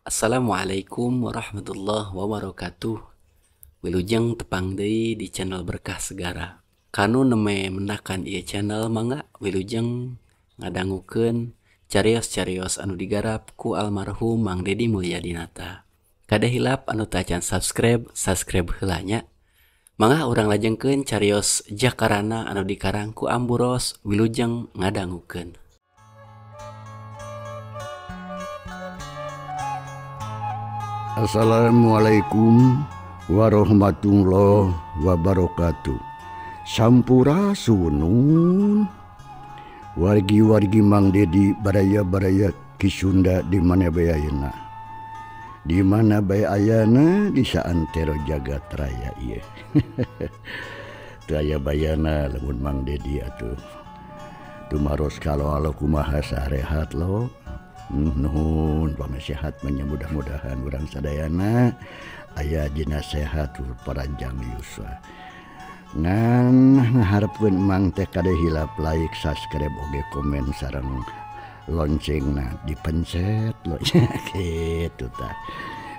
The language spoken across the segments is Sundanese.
Assalamualaikum warahmatullahi wabarakatuh. Wilujeng tepang deui di channel Berkah Segara. Kanu neme mendakan ieu channel mangga wilujeng ngadangukeun carios-carios anu digarap ku almarhum Mang Dedi Mulyadinata. Kada hilap anu teu acan subscribe heula nya. Mangga urang lajengkeun carios Jakarana anu dikarang ku Amburos wilujeng ngadangukeun. Assalamualaikum warahmatullahi wabarakatuh. Sampurasun wargi-wargi Mang Dedi baraya-baraya ki Sunda di mana bae ayeuna. Di mana bae ayana di saantero jagat raya ieu. Teu aya bayana lamun Mang Dedi atuh. Tumaros kalau kumaha sarehat lo. Nuhun pamesehat mudah-mudahan urang sadayana aya dina sehat paranjang yuswa. Ngan ngaharepkeun Mang teh kada hilap like, subscribe oge komen sareng loncengna dipencet lo kitu tah.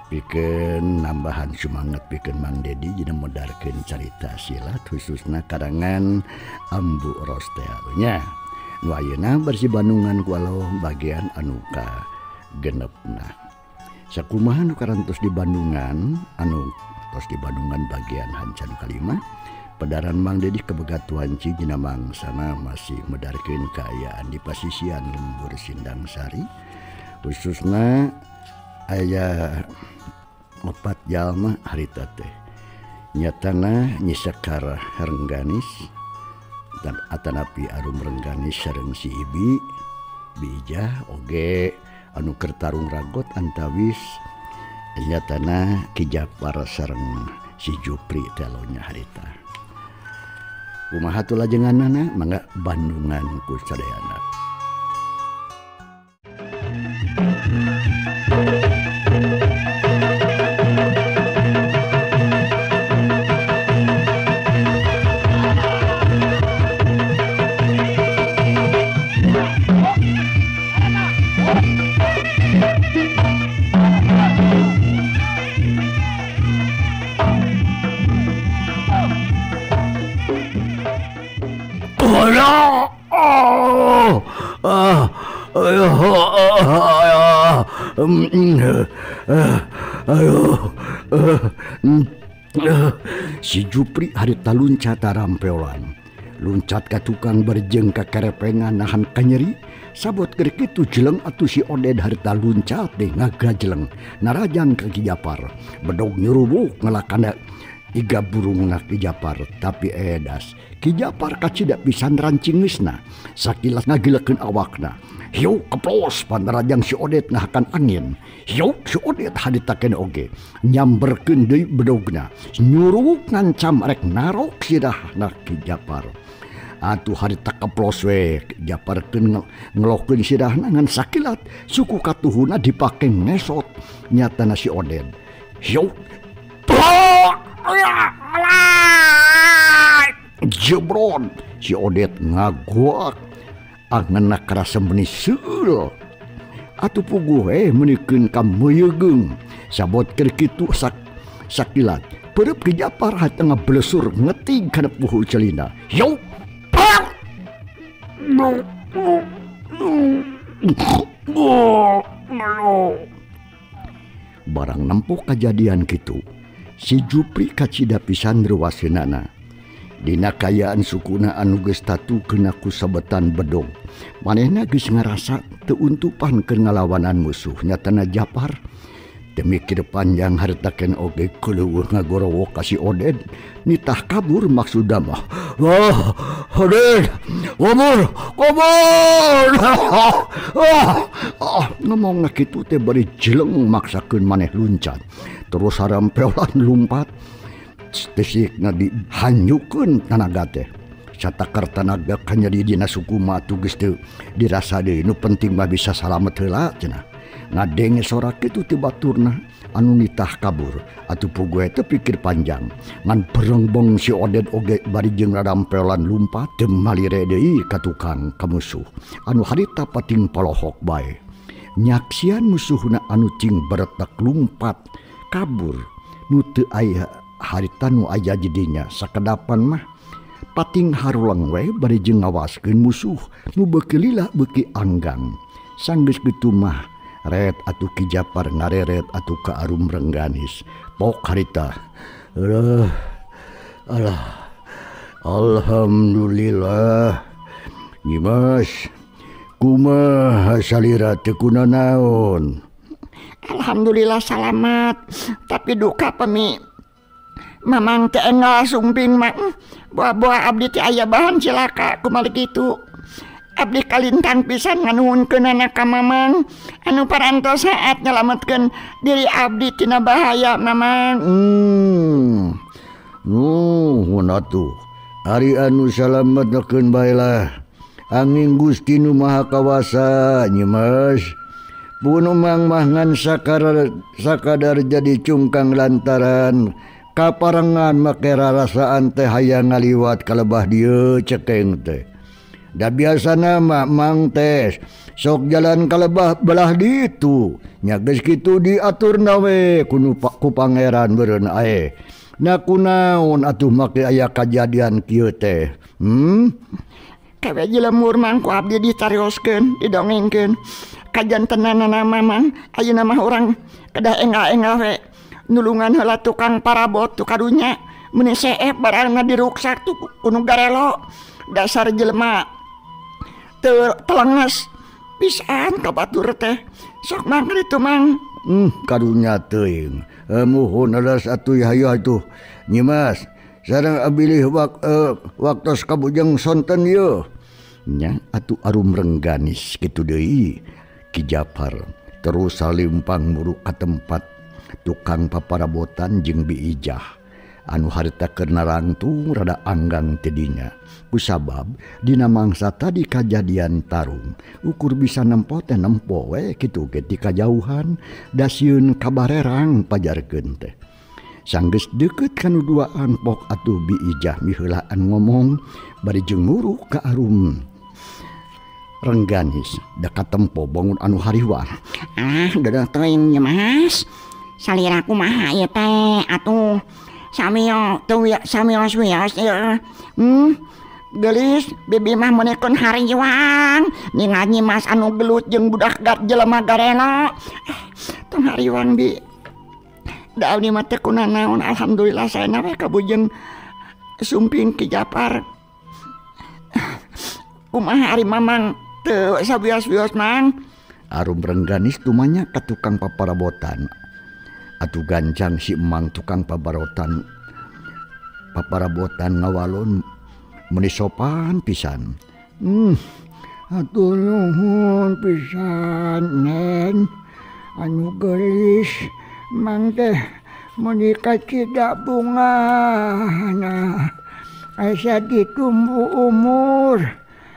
Pikeun nambahan semangat pikeun Mang Dedi dina modarkeun carita silat khususna karangan Ambu Ros teh nya. Nu ayeuna bersih Bandungan ku Allah bagian anu ka genepna. Sakumaha nu karantos di Bandungan anu tos di Bandungan bagian hancan kalima. Pedaran Mang Dedi kebegatuan cigina mangsana masih medarkeun kaayaan di pasisian lembur Sindang Sari. Khususna aya 4 jalma harita teh. Nyatana Nyi Sekar Rengganis dan atanapi arum Rengganis sareng si Ibi Bijah oge anu keur tarung ragot antawis nyatana Ki Japar sareng si Jupri telonya harita. Kumaha tu lajenganana mangga Bandungan ku sadayana. Si Jupri harita luncat tarampeolan. Luncat ka tukang berjeng ka kerepengan nahan kanyeri. Sabot keur kitu jeleng atuh si Oded harita luncat deh ngagajleng. Narajang ka Ki Japar. Bedog nyurubuk ngelakana iga burungna Ki Japar tapi edas. Ki Japar kacida pisan rancingeusna. Sakilas ngagilekeun awakna. Hiu keplos pantarajang si Oded ngahakan angin. Hiu si Oded haditakeun oge. Nyamberkeun deui bedogna. Nyuruk ngancam rek narok sirahna Ki Japar. Atuh harita keplos we Japarkeun ngelohkeun sirahna ngan sakilat suku katuhuna dipake ngesot. Nyatana si Oded. Hiu jebron si Oded ngaguak angena kerasa meni seul atuh puguh menikeun ka meyegeung sabot keur kitu sakilat pereup Ki Japar hateng ngablesur ngeting kana puhu celina. Yo barang nempuh kajadian kitu si Jupri kacida pisan ruwaseunana. Dina kayaan sukuna anu geus tatukeun ku sabetan bedog. Manehna geus ngarasa teu untupan keur ngalawanan musuh. Nyatana Japar teu mikir panjang haritakeun oge keuleuweuh ngagorowok ka si Oded. Nitah kabur maksudna mah. Wah, Oded, komor. Ngomongna kitu teh bari jeleng maksakeun maneh luncat. Terus harampeolan lumpat. Tesikna dihanyukeun tanaga teh. Satakar tanaga kanyeri dina suku mah atuh geus teu dirasa deui. Nu penting mah bisa salamet heula cenah. Ngadenge sorak kitu ti baturna anu nitah kabur atuh puguh teu pikir panjang. Ngan berengbong si Oded oge bari jeung rarampeolan lumpat teu malire deui ka tukang ka musuh. Anu harita pating palohok bae. nyaksian musuhna anu cing beretak lumpat kabur nu teu aya harita nu aya jadinya sakedapan mah pating harulang we bari jeung ngawaskeun musuh nu beuki lila beuki anggang. Sanggeus kitu mah ret atuh Ki Japar ngareret atuh ka Arum Rengganis. Pok harita alah alhamdulillah Nyimas kumaha salira teu kunaon. Alhamdulillah selamat, tapi duka pemi mamang teh enggal sumping mah buah-buah abdi teh aya bahan cilaka kumaha kitu. Abdi kalintang pisan nganuhunkeun anak ka mamang anu parantos saat nyelametkeun diri abdi tina bahaya mamang. Nuhun atuh ari anu salametkeun baelah angin Gusti nu Maha Kawasa Nyimas. Pun umang mah ngan sakadar jadi cungkang lantaran kaparangan make rarasaan teh hayang ngaliwat kalebah dieu cekeng teh. Da biasana mah mang teh sok jalan kalebah belah ditu nya geus kitu diaturna we ku pangeran beureun ae. Na kunaon atuh make aya kajadian kieu teh? Kawe jelemur mang ku abdi dicarioskeun didongengkeun kajantenana mamang ayeuna mah urang kedah enggal-enggal we nulungan heula tukang parabot tu kadunya mun seep barangna diruksak tu kudu garelo dasar jelema teu telenges pisan ka batur teh sok mah kitu mang. Kadunya teuing muhun alas atuh hayu atuh Nyimas sareng abilih waktos kabujang sonten yeuh nya atuh Arum Rengganis kitu deui. Ki Japar terus salimpang muru ka tempat tukang paparabotan jeung Biijah anu harita keur narangtung rada anggang tidinya kusabab dina mangsa tadi kajadian tarung ukur bisa nempo teh nempo we kitu ge ti kajauhan da sieun kabarerang pajarkeun teh. Sanggeus deukeut kanu duaan pok atuh Biijah miheulaan ngomong bari jeung muru ka Arum Rengganis da katempo bangun anu hariwar. Dadah teuing Nyimas salira kumaha ieu teh atuh samio teu samios wios gelis bibi mah monekon hariwang ningal Nyimas anu gelut jeung budak jelema garena tong hariwang bi da abdi mah teu kunaon alhamdulillah saena we kabujeng sumping Ki Japar. Kumaha ari mamang teu sabios-bios mang. Arum Rengganis tumanya ka tukang paparabotan atuh gancang si emang tukang paparabotan ngawalon meuni sopan pisan. Atuh nuhun pisan Neng anu geulis mang teh meuni kacida bungana asa ditumbu umur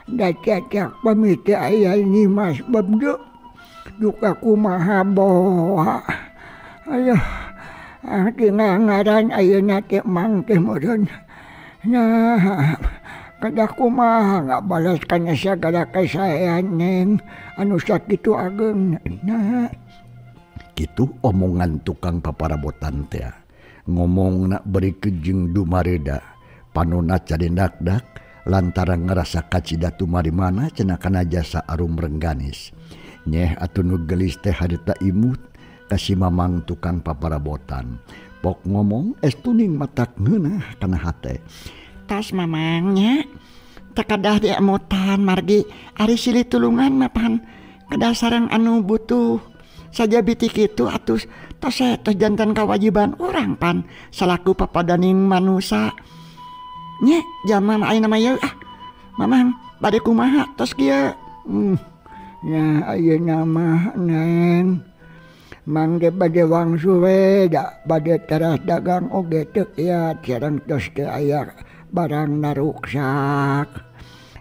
da cacak pamiti aya Nyimas babdo duka kumaha boa ayo tinggal ngaran ayeuna teh mang teh meureun nah kadah kumaha ngabalas kana sagala kasaean Neng anu sakitu ageng nah kitu omongan tukang paparabotan teh ngomongna beri jeung dumareda panonna cadendak-dak lantaran ngerasa kacida tumari mana cenah kana jasa Arum Rengganis. Nyeh atuh nu gelis teh harita imut ka si mamang tukang paparabotan. Pok ngomong estuning matak ngeunah kana hate. Tas mamangnya takadah diamutan margi ari silih tulungan mapan kedah sareng anu butuh saja biti kitu atus tos jantan kewajiban urang pan salaku papadaning manusia. Nya zaman ayeuna mah yeuh mamang bade kumaha tos kieu. Nya ayeuna mah Neng mangge bade wangsu we da bade teras dagang oge teu ya sareng tos teu aya barang naruksak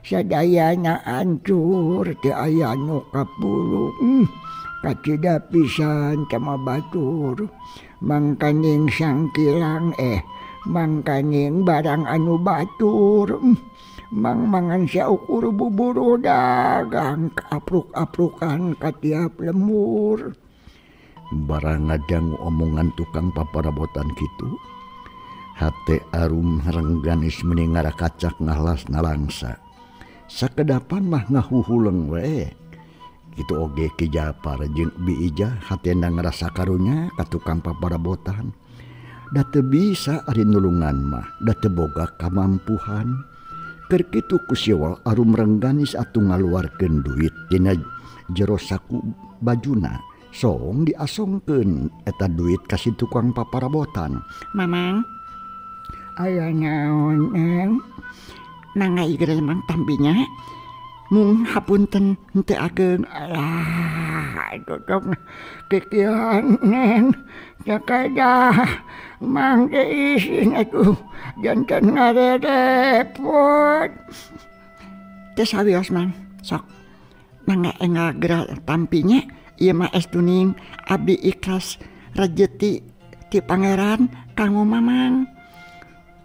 sadayana hancur teu aya nu kapulung kacida pisan cama batur mangkaning sangkilang mangkaning barang anu batur Mang-mangan sia ukur buburu dagang kaapruk-aprukan ka tiap lembur. Barang ngadang omongan tukang paparabotan kitu, hate Arum Rengganis meningara kacak ngalas nalangsa. Sakedapan mah ngahuhuleng we. Kitu oge Ki Japar jeung Bi Ijah hatena ngerasa karunya ka tukang paparabotan. Da teu bisa ari nulungan mah, da teu boga kamampuhan. Keur kitu ku siwa Arum Rengganis atuh ngaluarkeun duit tina jero saku bajuna. Song diasongkeun eta duit kasih tukang paparabotan. Mamang, Aya naon Neng? nangai geus mang tambinya. Mung hapunten henteu ageng. Alah, dodong kikieuan Neng. Sakada mang isin atuh janten ngarerepot. Teu sawios mang, sok mangga enggal geura tampinya. Ieu mah estuning abdi ikhlas rejeki ti pangeran kanggo mamang.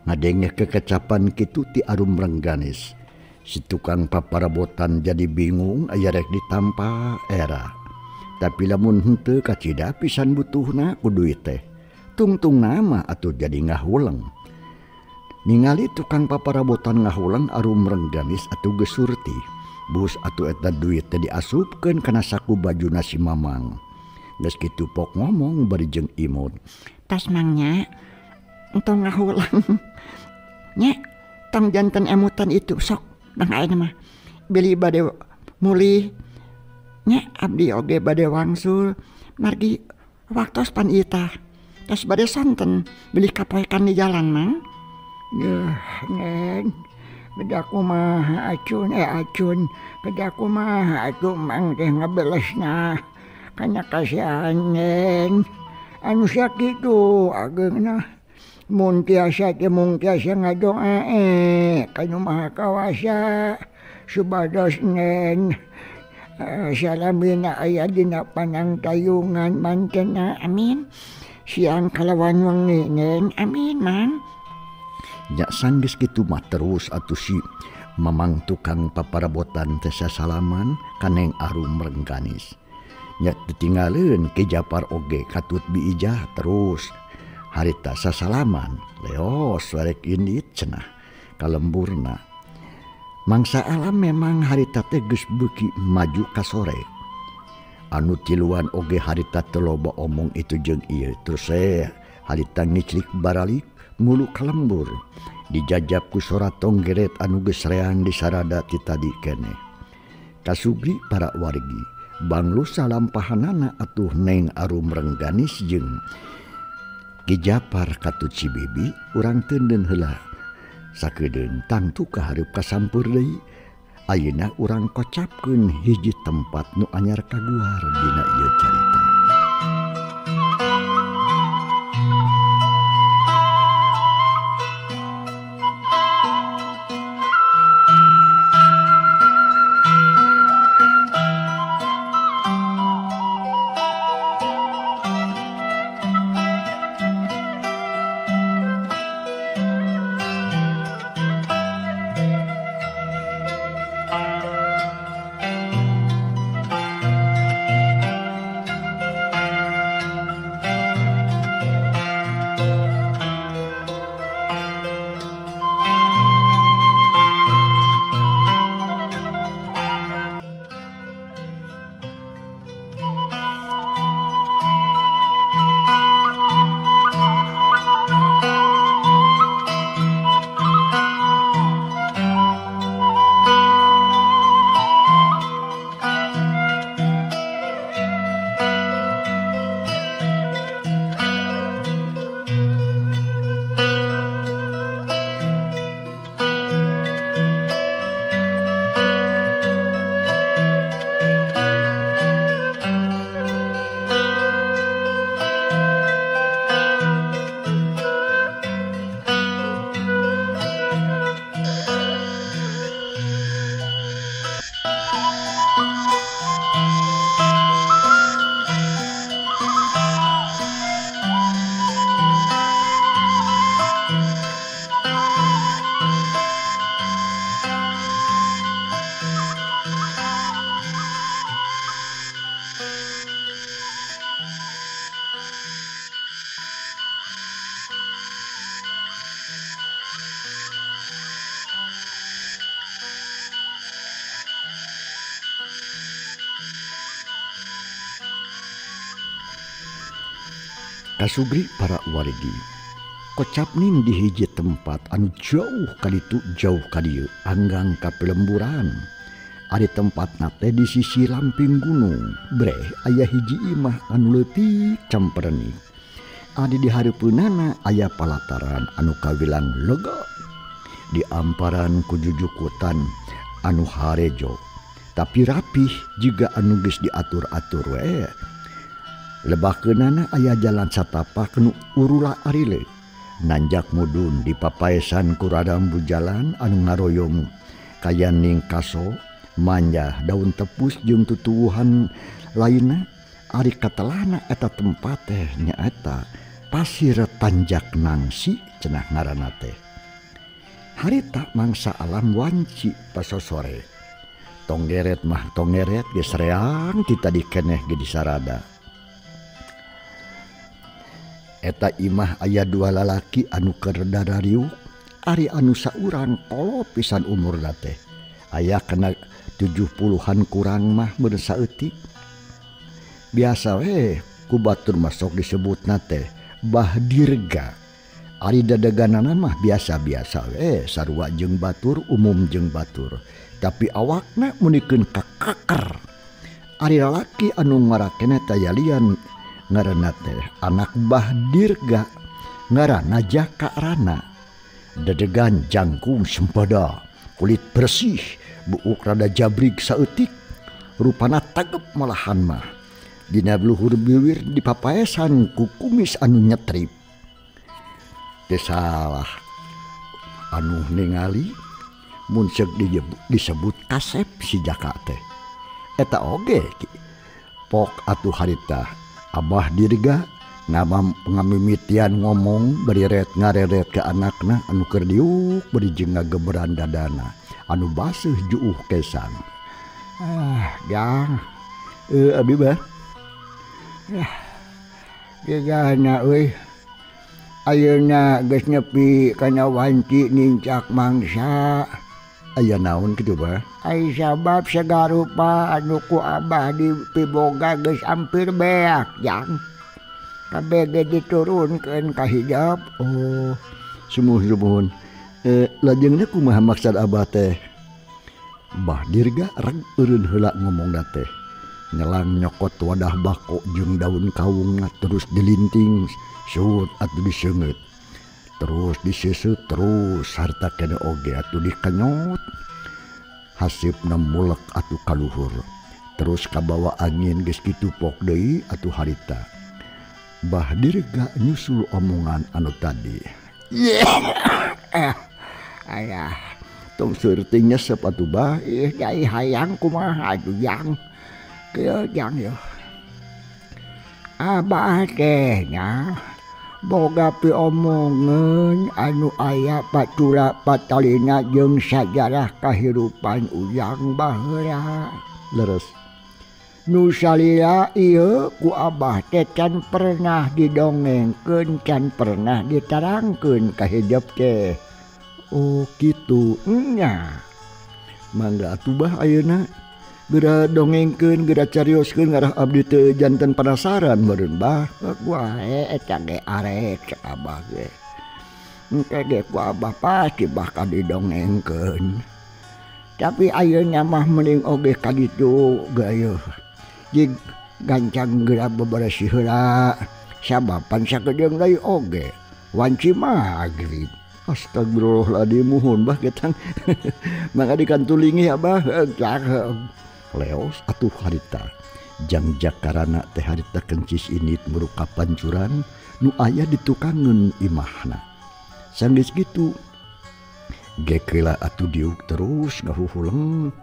Ngadenge kekecapan kitu ti Arum Rengganis. Si tukang paparabotan jadi bingung aya rek ditampa era. Tapi lamun henteu kacida pisan butuhna ku duit teh. Tungtungna mah atuh jadi ngahuleng. Ningali tukang paparabotan ngahuleng Arum Rengganis atuh geus surti. Bus atuh eta duit teh diasupkeun kana saku bajuna si Mamang. Geus kitu pok ngomong bari jeung imut. Tas mangnya entong ngahulang. Nya tong janten emutan itu sok nang ayeuna mah beli bade mulih. Nya abdi oge bade wangsul margi waktos pan ieu tah. Tos bade sonten beli kapoekan di jalan mang. Yeuh Neng, kedaku mah acun kedaku mah atuh mang teh ngabelesna kana kasihan Neng. Anu sakitu ageungna mun tiasa teh mung tiasa ngadoa ka Nu Maha Kawasa supados Neng salamina aya dina panangtayungan mantena. Amin. Siang kalawan wengi Neng. Amin mang. Nya sanggeus kitu mah terus atuh si Mamang tukang paparabotan teh sasalaman ka Neng Arum Rengganis. Nya ditinggalkeun Ki Japar oge katut Bi Ijah terus. Harita sasalaman leos warek indit cenah ka lemburna. Mangsa alam memang harita teh geus beuki maju ka sore. Anu tiluan oge harita teu loba omong itu jeung ieu terus harita ngiclik baralik mulu ka lembur. Dijajab ku sorat tonggeret anu geus reang di sarada ti tadi keneh. Kasubri para wargi banglu salampahanana atuh Neng Arum Rengganis jeung Ki Japar katut si Bibi urang teuneun heula. Sakedeun tangtu kahareup kasampeur deui. Ayeuna urang kocapkeun hiji tempat nu anyar kaguar dina ieu carita. Kasubri para wargi kocapning di hiji tempat anu jauh kalitu jauh kadieu anggang ka pelemburan. Ari tempat nate di sisi lamping gunung breh aya hiji imah anu leutik camperenik. Adi di hareupeunana aya palataran anu kawilang lega di amparan ku jujukutan anu harejo tapi rapih juga anu geus diatur-atur we. Lebahkeunana aya jalan satapak nu urula arile nanjak mudun di papaesan ku radambu jalan anu ngaroyong kayaning kaso manjah daun tepus jeung tutuwuhan lainna. Ari katelana eta tempat teh nyaeta Pasir Tanjak Nangsi cenah ngaranna teh. Harita mangsa alam wanci pasosore tonggeret mah tonggeret geus reang ti tadi keneh ge di sarada. Eta imah aya dua lalaki anu keur darariuk. Ari anu saurang kolot pisan umurna teh aya kana 70-an kurang mah meureun saeutik. Biasa we ku batur masok disebutna teh Bahdirga. Ari dadeganana mah biasa-biasa we sarua jeung batur umum jeung batur tapi awakna munikeun kakaker. Ari lalaki anu ngarakena tayalian ngaranna teh anak Bahdirga ngaranna Jaka Rana. Dedegan jangkung sempada kulit bersih buuk rada jabrig saeutik rupana tagep malahan mah dina luhur biwir dipapaesan ku kumis anu nyetrip. Teu salah anu ningali mun ceuk disebut Kasep si Jaka teh eta oge pok atuh harita Abah Dirga ngamimitian ngomong beriret ngareret ke anakna anu keur diuk beri jeung ngageberan dadana anu baseuh juuh kesan. Jang abi bah gegana euy ayeuna geus nepi kana wanci nincak mangsa. Aya naon kitu bah? Ai sabab sagarupa anu ku Abah dipiboga geus ampir beak jang. Kabeh ge diturunkeun ka hidap. Oh, sumuh-sumuhun. Lajengna kumaha maksud Abah teh? Bah Dirga reg eureun heula ngomongna teh. Nyelang nyokot wadah bako jeung daun kawungna terus dilinting sut atuh diseungeut. Terus diseuseup terus sarta kene oge atuh dikenyot. Hasipna mulek atuh kaluhur. Terus kabawa angin geus kitu pok deui atuh harita. Bah Dirga nyusul omongan anu tadi. Ayah Tong seueuting nyesep atuh bah. Jai hayang kumaha atuh jang. Kieu jang yo. Abah teh nya boga piomongeun anu aya patula patalina jeung sajarah kahirupan ujang baheula. Leres. Nu salila ieu ku Abah teh can pernah didongengkeun can pernah ditarangkeun ka hideup teh. Oh kitu Nya. Mangga atuh bah ayeuna geura dongengkeun geura carioskeun ngarah abdi teu janten penasaran meureun bah. Wae eta ge arek cek Abah ge. Engke ge ku Abah pasti bakal didongengkeun. Tapi ayeuna mah mending oge ka ditu gayeuh. Jig gancang geura beberesi heula sabapan sakedeung deui oge wanci magrib. Astagfirullahaladzim muhun bah ketang. Mangga dikantulingi ya bah. Leos atuh harita jang Jakarana teh harita kencis init muruka pancuran nu aya di tukangeun imahna. Sanggeus kitu gekeula atuh diuk terus ngahuhuleng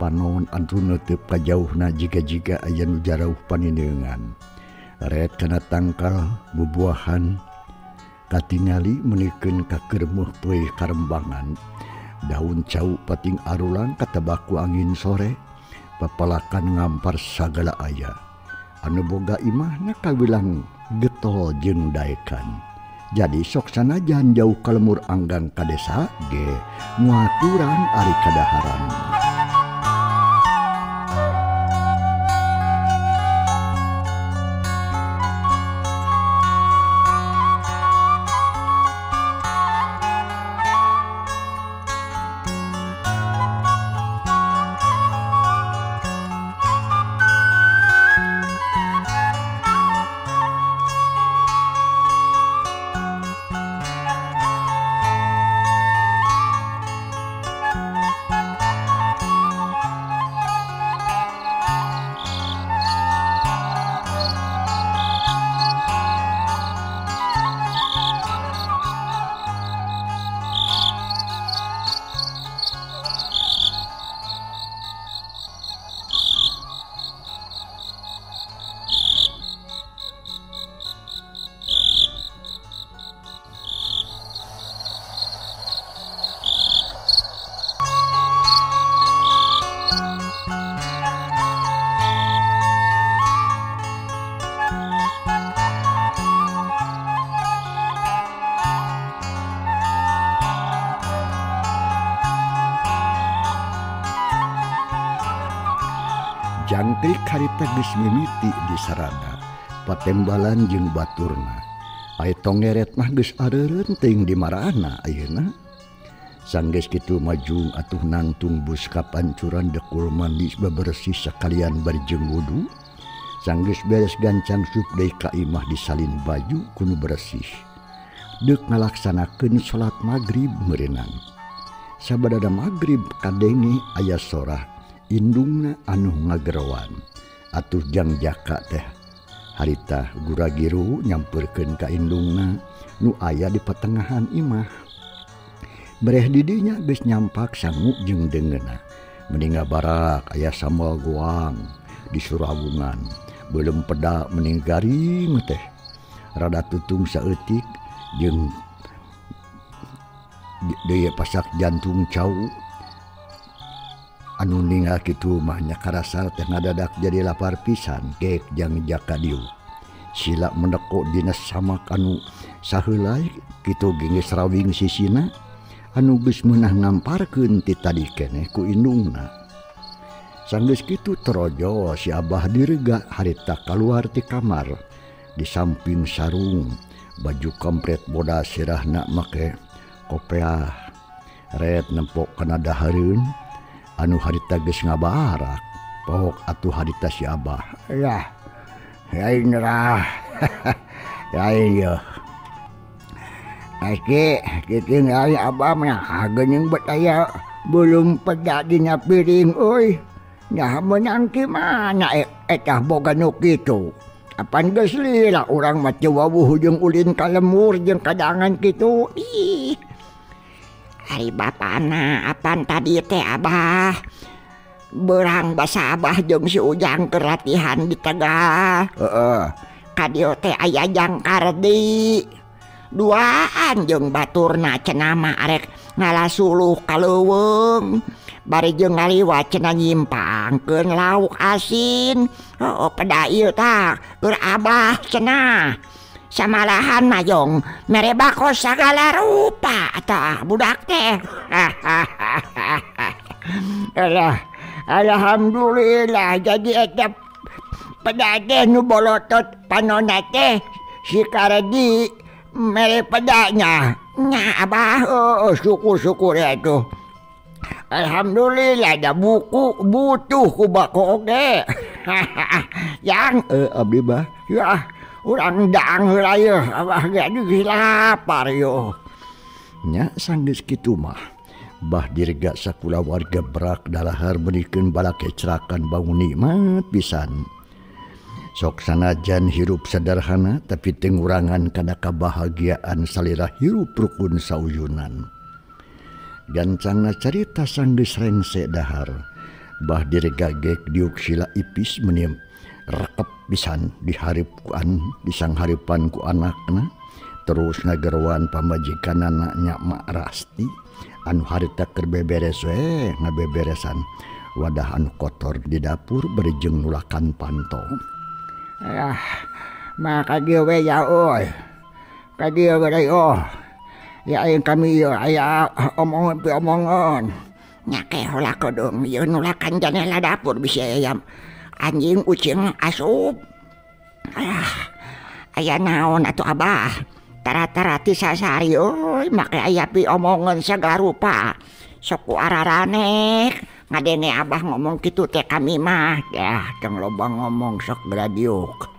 panon anu neuteup ka jauhna jiga-jiga aya nu jarauh panindeungan. Ret kana tangkal bubuahan katingali menikeun ka keureuh poe karembangan. Daun cau pating arulang katabaku angin sore. Papalakan ngampar sagala aya. Anu boga imahna kawilang getol jeung daekan. Jadi sok sanajan jauh ka lemur anggang ka desa ge nguaturan ari kadaharan. jangkrik harita geus mimiti di sarada patembalan jeung baturna. Ai tongeret mah geus areureunting di marana ayeuna. Sanggeus kitu maju atuh nangtung bus ka pancuran dekul mandi bebersih sakalian bari jeung wudu. Sanggeus beres gancang sup deui ka imah disalin baju kudu bersih. Deuk ngalaksanakeun salat magrib meureunnan. Sabadada magrib kadenge aya sorah indungna anu ngagerowan. Atuh jang jaka teh harita guragiru nyamperkeun ka indungna nu aya di patengahan imah. Bereh didinya geus nyampak sangu jeung deungeunna. Mending barak aya sambal goang di surabungan. Belum peda mending garing teh. Rada tutung saeutik jeung deui pasak jantung cau. Anu ninggal kitu mah nya karasa teh ngadadak jadi lapar pisan geek jang jaka diu. Sila mendeko dina samak anu saheula kitu geus rawing sisina anu geus meunah namparkeun ti tadi keneh ku indungna. Sanggeus kitu torojo si Abah direga harita kaluar ti kamar. Di samping sarung baju komplet bodas sirahna make kopeah red nempok kana dahareun anu harita geus ngabarak. Pok atuh harita si Abah. Yah. Yain rah. Yain yo. Aki kitu ngali Abah mah geuning bet aya belum peda dina piring euy. Nya meunang ki mana etah boga nu kitu. Apan geus lila urang mah teu wawuh jeung ulin ka lemur jeung kadangan kitu. Ih. Ari bapana apan tadi teh Abah beurang basa Abah jeung si Ujang keur latihan di Tegal. Heeh. Ka dieu teh aya Jangkardi. Duaan jeung baturna cenah mah arek ngalasuluh ka leuweung. Bari jeung ngaliwat cenah nyimpangkeun lauk asin. Oh peda ieu tah keur Abah cenah. Samalahan mayong mere bakos sagala rupa tah budak teh. Alah, alhamdulillah jadi eta peda teh nu bolotot panonna teh si Kardi mere pedanya. Nya Abah syukur-syukur atuh. Alhamdulillah da buku butuh ku bako oge. Yang Abdi Bah. Ya urang daang heula yeuh Abah ge lapar yo. Nya sanggeus kitu mah Bah direga sakula warga berak dalahar benikeun balake cerakan bau nikmat pisan. Sok sanajan hirup sederhana tapi teu ngurangan kana kabahagiaan salira hirup rukun sauyunan. Gancangna carita sanggeus rengse dahar. Bah direga gek diuk sila ipis menim rekep pisan diharipkan disangharipan ku anakna. Terus ngagerwan pamajikanana nya Mak Rasti anu harita keur beberes we ngabeberesan wadah anu kotor di dapur bari jeung nulakan panto. Ah, maka dia we ya oi. Ka dia we oh. Ya aing kami yo aya omongan. Nyake heula kodong ieu nulakan janela dapur bisa ayam. Anjing ucing asup. Ah, aya naon atuh Abah? Tara-tara ti sasari euy make aya pi omongan sagala rupa. Sok ku araranek ngadenge Abah ngomong kitu teh kami mah dah tong loba ngomong sok gradiuk.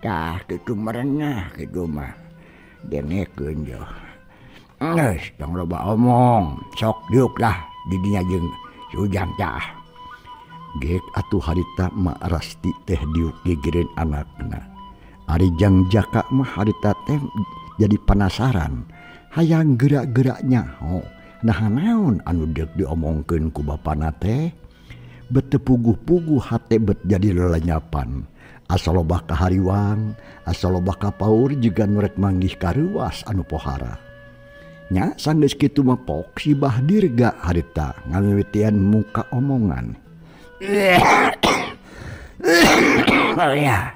Dah kitu merenah kitu mah. Dengekeun yo. Geus tong loba omong sok diuk lah di dinya jeung si Ujang tah. Gek atuh harita Mak Rasti teh diuk gegereun anakna. Ari jang jaka mah harita teh jadi penasaran hayang gerak-geraknya. Nah naon anu deuk diomongkeun ku bapana teh bet puguh-puguh hate bet jadi lelenyapan. Asal loba kahariwang, asal loba kapaur juga nurek manggih karuas anu pohara. Nya sanggeus kitu mah pok si Bah dirga harita ngawitian muka omongan. Oh ya.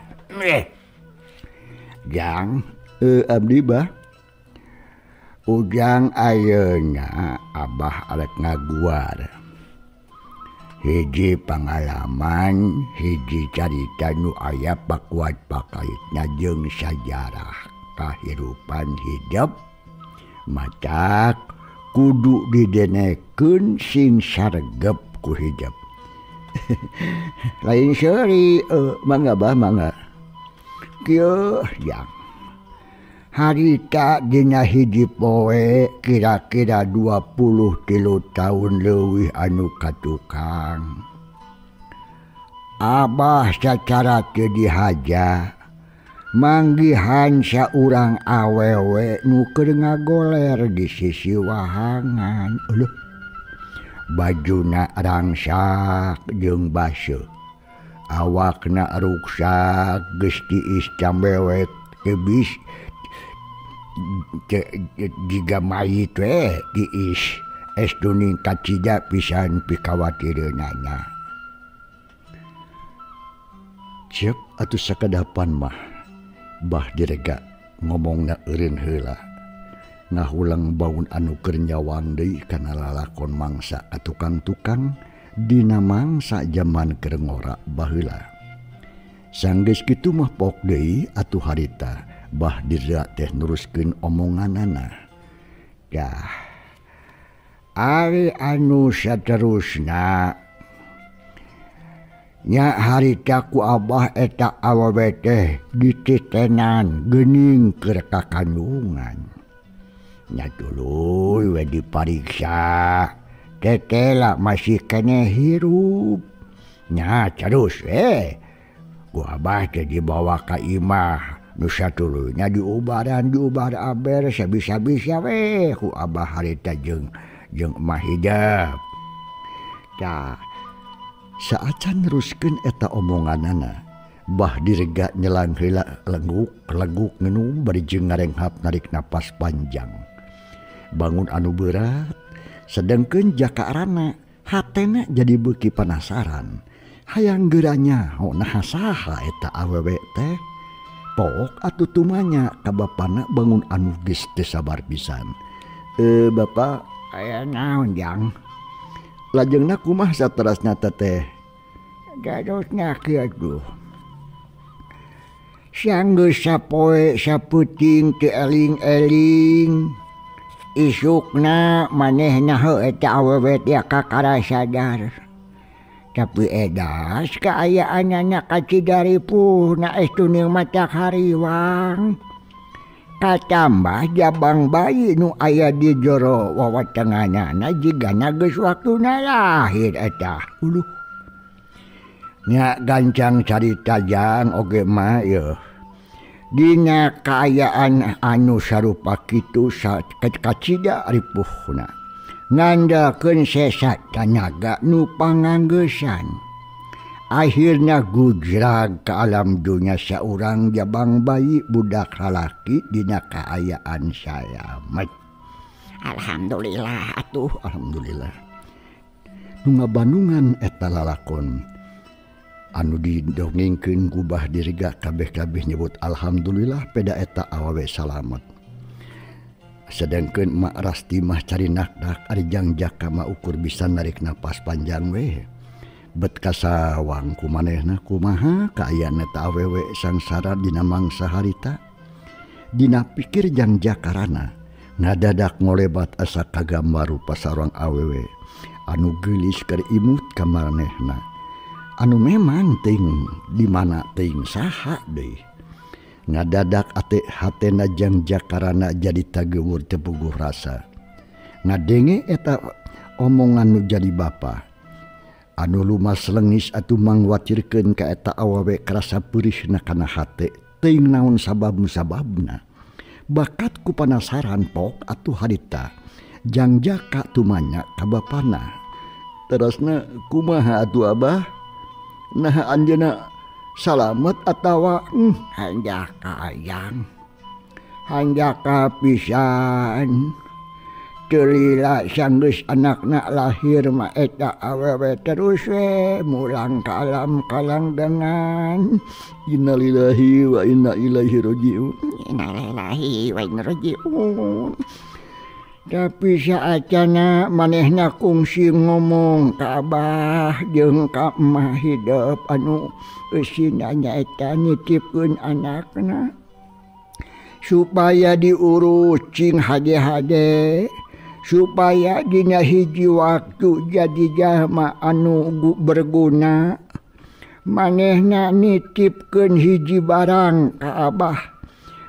Jang, Abdi Bah. Ujang ayeuna Abah arek ngaguar. hiji pengalaman hiji carita nu aya pakuat pakaitna jeung sajarah kahirupan hidup macak kudu didenekeun sing sargep ku hidup. Lain seuri mangga bah mangga kieu yang harita dina hiji poe kira-kira 23 tahun leuwih anu katukang. Abah sacara teu dihaja manggihan saurang awewe nu keur ngagoler di sisi wahangan. Bajuna rangsak jeung baseuh, awakna ruksak geus tiis cambewek ebis jiga mayit we tiis estuning kacida pisan pikawatireunana. Cep atuh sakadapan mah bah direga ngomongna eureun heula ngahulang baun anu keur nyawang deui kana lalakon mangsa ka tukang-tukang dina mangsa jaman keur ngora baheula. Sanggeus kitu mah pok deui atuh harita bah dira teh neruskeun omonganana. Dah ari anu saterusna nya harita ku abah eta awewe teh dititenan geuning keur kakandungan. Nya tuluy we dipariksa tetela masih keneh hirup. Nya terus ku abah teh dibawa ka imah nu satuluyna diubar aber sabisa-bisa we ku abah harita jeung emah hidup. Tah saacan neruskeun eta omonganana bah direga nyelang heula leguk ngeunum bari jeung ngarenghap narik napas panjang. Bangun anu berat sedengkeun jakaarana hatena jadi beuki penasaran hayang geuranya naha saha eta awewe teh. Pok atuh tumanya ka bapana bangun anu geus teu sabar pisan. Bapak aya naon jang? Lajengna kumaha saterasna teh? Dadosna kieu. Sanggeus sapoe sapeuting teu eling-eling. Isukna manehna heuh eta awewe teh kakara sadar. Tapi edas kaayaanna kacidari puhna estuning matak hariwang. Katambah jabang bayi nu aya di jero wawatenganana jigana geus waktuna lahir eta. Nya gancang carita jang oge mah yeuh. Dina kaayaan anu sarupa kitu kacida ripuhna ngandalkeun sesa tanaga nu panganggeusan. Akhirna gujrag ka alam dunya saurang jabang bayi budak lalaki dina kaayaan salamet. Alhamdulillah atuh. Alhamdulillah. Nu ngabandungan eta lalakon anu didongengkeun ku bah direga kabeh-kabeh nyebut alhamdulillah peda eta awewe salamet. Sedengkeun mak Rasti mah cari nakdak ari jangjaka mah ukur bisa narik napas panjang we. Bet kasawang ku manehna kumaha kaayaan eta awewe sangsara dina mangsa harita. Dina pikir jangjakarana ngadadak ngolebat asa kagambar rupa sareng awewe anu geulis keur imut ka manehna. Anu memang ting di mana ting saha deui. Ngadadak hatena jangjakarana jadi tageuwur teu puguh rasa. Ngadenge eta omongan nu jadi bapa. Anu lumas lengis atuh mangwatirkeun ka eta awewe karasa peurihna kana hate teuing naon sababna. Bakat ku panasaran pok atuh harita jangjaka tumanya ka bapana. Terusna kumaha atuh abah? Nah anjeunna salamet atawa Hanjaka ayang. hanjaka pisan. Teu lila sanggeus anakna lahir mah eta awewe terus we mulang ka alam kalangdengan. Innalillahi wa inna ilaihi rajiun. Innalillahi wa inna rajiun. Tapi saacana manehna kungsi ngomong ka abah jeung ka emah hidup anu eusina nyaeta nitipkeun anakna supaya diurus cing hade-hade supaya dina hiji waktu jadi jalma anu berguna. Manehna nitipkeun hiji barang ka abah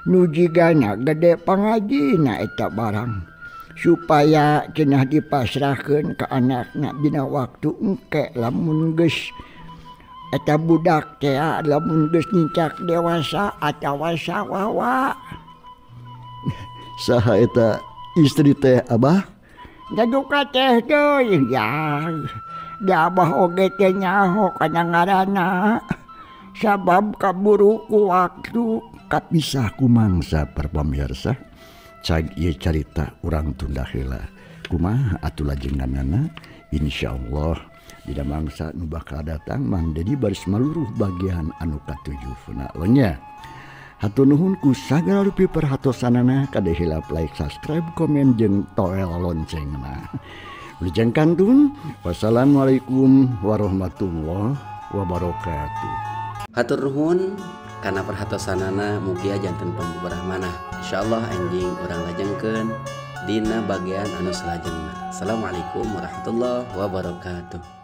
nu jigana gede pangajina eta barang supaya cenah dipasrahkeun ka anakna dina waktu engke lamun geus eta budak teh lamun geus nincak dewasa atawa sawawa. Saha eta istri teh Abah? Jaduka teh deui ya. Da Abah oge teh nyaho kana ngaranna sabab kaburu ku waktu. Kapisah kumangsa perpamirsa cag ieu carita urang tunda heula kumaha atuh lajenganana insyaallah dina mangsa nu bakal datang Mang Dedi baris maluruh bagian anu katujuhna nya. Hatur nuhun ku sagala rupi perhatosanana kada hilap like, subscribe, komen jeung toel loncengna. Wilujeng kantun wassalamualaikum warahmatullahi wabarakatuh. Hatur nuhun karena perhatosanana mugia janten pembubarah manah. Insyaallah anjing urang lajengkeun dina bagian anu salajengna. Assalamualaikum warahmatullahi wabarakatuh.